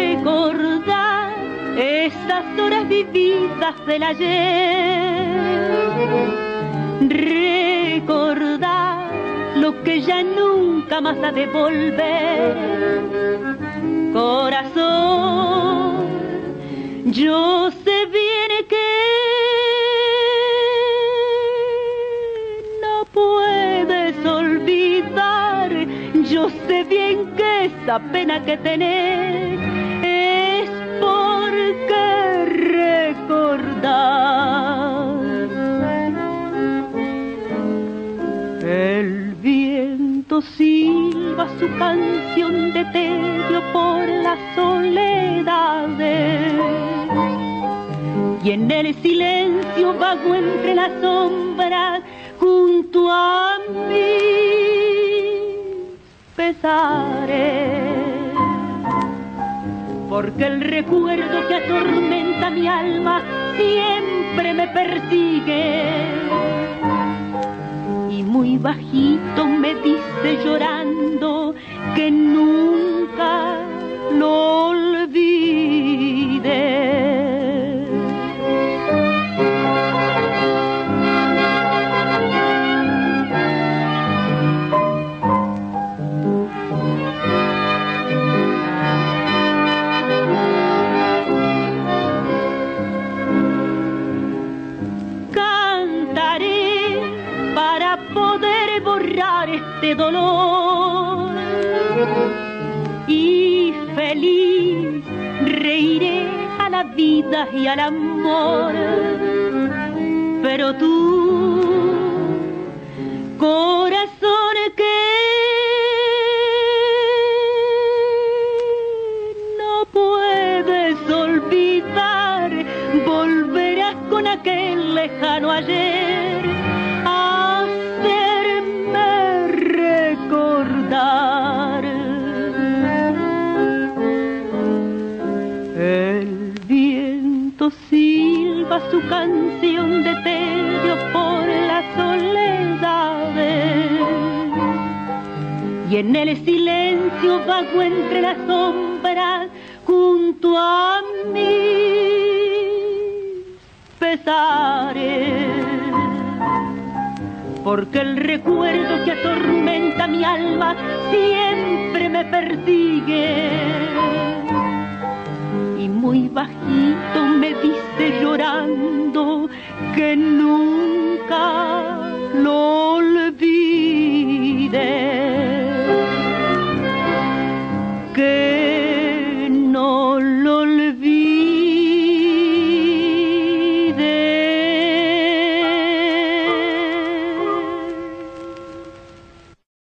Recordar esas horas vividas del ayer, recordar lo que ya nunca más ha de volver. Corazón, yo sé bien que no puedes olvidar, yo sé bien que esa pena que tenés es porque recordar. El viento silba su canción de tedio por las soledades, y en el silencio vago entre las sombras junto a mis pesares. Porque el recuerdo que atormenta mi alma siempre me persigue, y muy bajito me dice llorando que nunca lo olvide. Este dolor y feliz reiré a la vida y al amor, pero tú, corazón que no puedes olvidar, volverás con aquel lejano ayer recordar. El viento silba su canción de tedio por las soledades, y en el silencio vago entre las sombras junto a mis pesares. Porque el recuerdo que atormenta mi alma siempre me persigue, y muy bajito me dice llorando que nunca lo